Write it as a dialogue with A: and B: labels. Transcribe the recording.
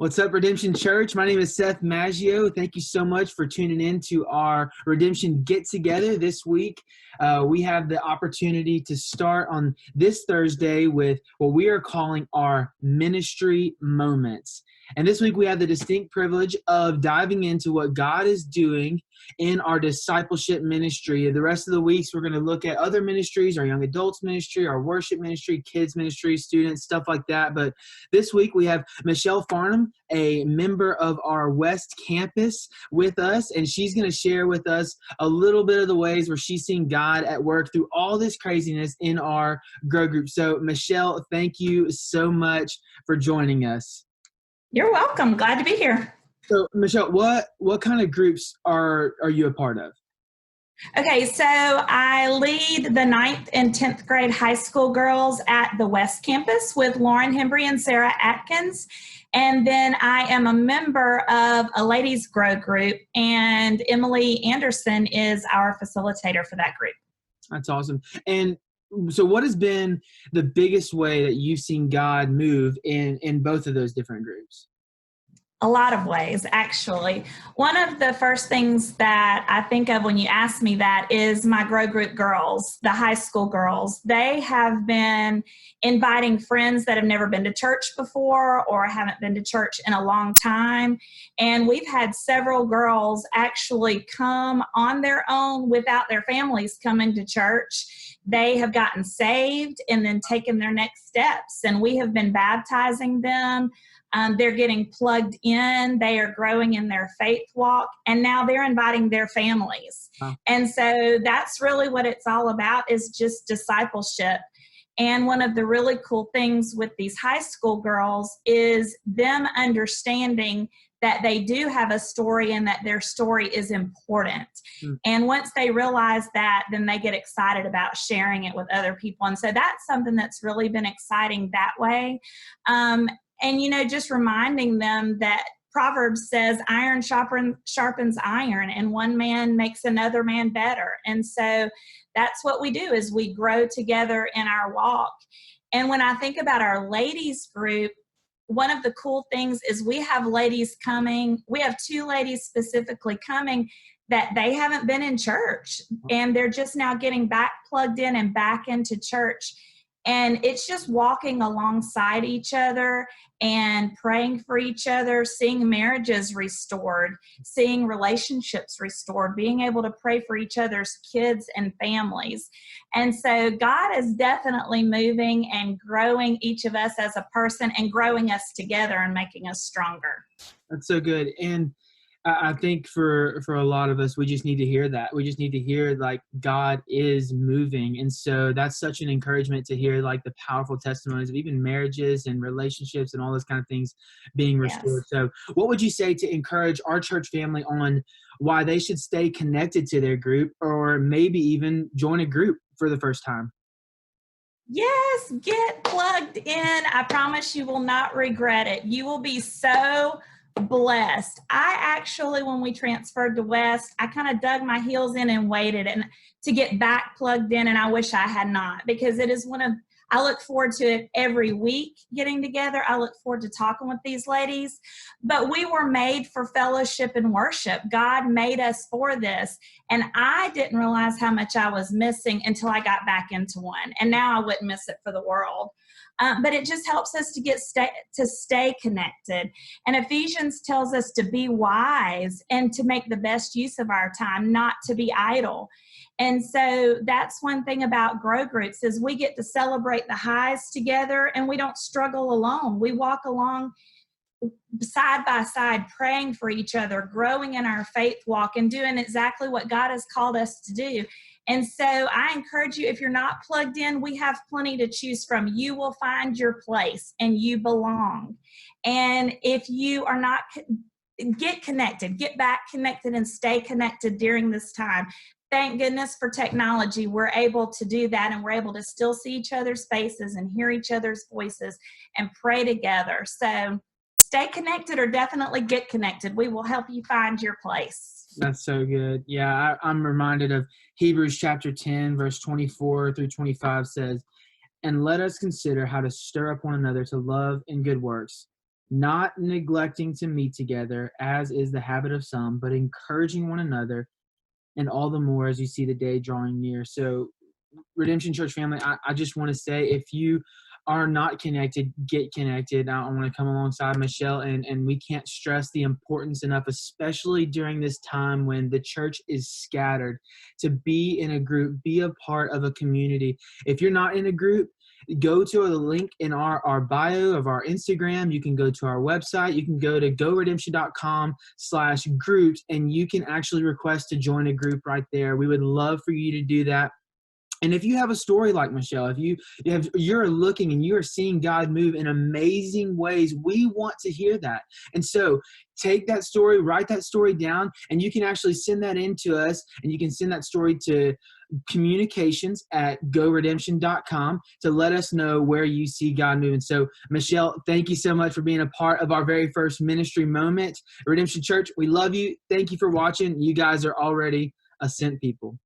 A: What's up, Redemption Church? My name is Seth Maggio. Thank you so much for tuning in to our Redemption Get Together this week. We have the opportunity to start on this Thursday with what we are calling our ministry moments. And this week we have the distinct privilege of diving into what God is doing in our discipleship ministry. The rest of the weeks, we're going to look at other ministries, our young adults ministry, our worship ministry, kids ministry, students, stuff like that. But this week, we have Michelle Farnham, a member of our West Campus, with us, and she's going to share with us a little bit of the ways where she's seeing God at work through all this craziness in our Grow Group. So, Michelle, thank you so much for joining us.
B: You're welcome. Glad to be here.
A: So, Michelle, what kind of groups are you a part of?
B: Okay, so I lead the 9th and 10th grade high school girls at the West Campus with Lauren Hembry and Sarah Atkins. And then I am a member of a ladies' grow group, and Emily Anderson is our facilitator for that group.
A: That's awesome. And so what has been the biggest way that you've seen God move in both of those different groups?
B: A lot of ways, actually. One of the first things that I think of when you ask me that is my Grow Group girls, the high school girls. They have been inviting friends that have never been to church before or haven't been to church in a long time. And we've had several girls actually come on their own without their families coming to church. They have gotten saved and then taken their next steps. And we have been baptizing them. They're getting plugged in. They are growing in their faith walk. And now they're inviting their families.
A: Wow.
B: And so that's really what it's all about, is just discipleship. And one of the really cool things with these high school girls is them understanding that they do have a story and that their story is important. And once they realize that, then they get excited about sharing it with other people. And so that's something that's really been exciting that way. And, just reminding them that Proverbs says iron sharpens iron, and one man makes another man better. And so that's what we do, is we grow together in our walk. And when I think about our ladies group, one of the cool things is we have ladies coming. We have 2 ladies specifically coming that they haven't been in church, and they're just now getting back plugged in and back into church. And it's just walking alongside each other and praying for each other, seeing marriages restored, seeing relationships restored, being able to pray for each other's kids and families. And so God is definitely moving and growing each of us as a person and growing us together and making us stronger.
A: That's so good. And I think for a lot of us, we just need to hear that. We just need to hear, like, God is moving. And so that's such an encouragement to hear, like, the powerful testimonies of even marriages and relationships and all those kind of things being restored.
B: Yes.
A: So what would you say to encourage our church family on why they should stay connected to their group, or maybe even join a group for the first time?
B: Yes, get plugged in. I promise you will not regret it. You will be so blessed. I actually, when we transferred to West, I kind of dug my heels in and waited and to get back plugged in, and I wish I had not, because it is I look forward to it every week, getting together. I look forward to talking with these ladies, but we were made for fellowship and worship. God made us for this, and I didn't realize how much I was missing until I got back into one, and now I wouldn't miss it for the world. But it just helps us to stay connected. And Ephesians tells us to be wise and to make the best use of our time, not to be idle. And so that's one thing about Grow Groups, is we get to celebrate the highs together, and we don't struggle alone. We walk along side by side, praying for each other, growing in our faith walk, and doing exactly what God has called us to do. And so I encourage you, if you're not plugged in, we have plenty to choose from. You will find your place, and you belong. And if you are not, get connected, get back connected, and stay connected during this time. Thank goodness for technology. We're able to do that, and we're able to still see each other's faces and hear each other's voices and pray together. So stay connected, or definitely get connected. We will help you find your place.
A: That's so good. Yeah, I'm reminded of Hebrews chapter 10, verse 24 through 25 says, "And let us consider how to stir up one another to love and good works, not neglecting to meet together, as is the habit of some, but encouraging one another, and all the more as you see the day drawing near. So, Redemption Church family, I just want to say, if you are not connected, get connected. I want to come alongside Michelle, and we can't stress the importance enough, especially during this time when the church is scattered, to be in a group, be a part of a community. If you're not in a group, go to the link in our bio of our Instagram. You can go to our website. You can go to goredemption.com/groups, and you can actually request to join a group right there. We would love for you to do that. And if you have a story like Michelle, if you're looking and you are seeing God move in amazing ways, we want to hear that. And so take that story, write that story down, and you can actually send that in to us, and you can send that story to communications@goredemption.com to let us know where you see God moving. So, Michelle, thank you so much for being a part of our very first ministry moment. Redemption Church, we love you. Thank you for watching. You guys are already a sent people.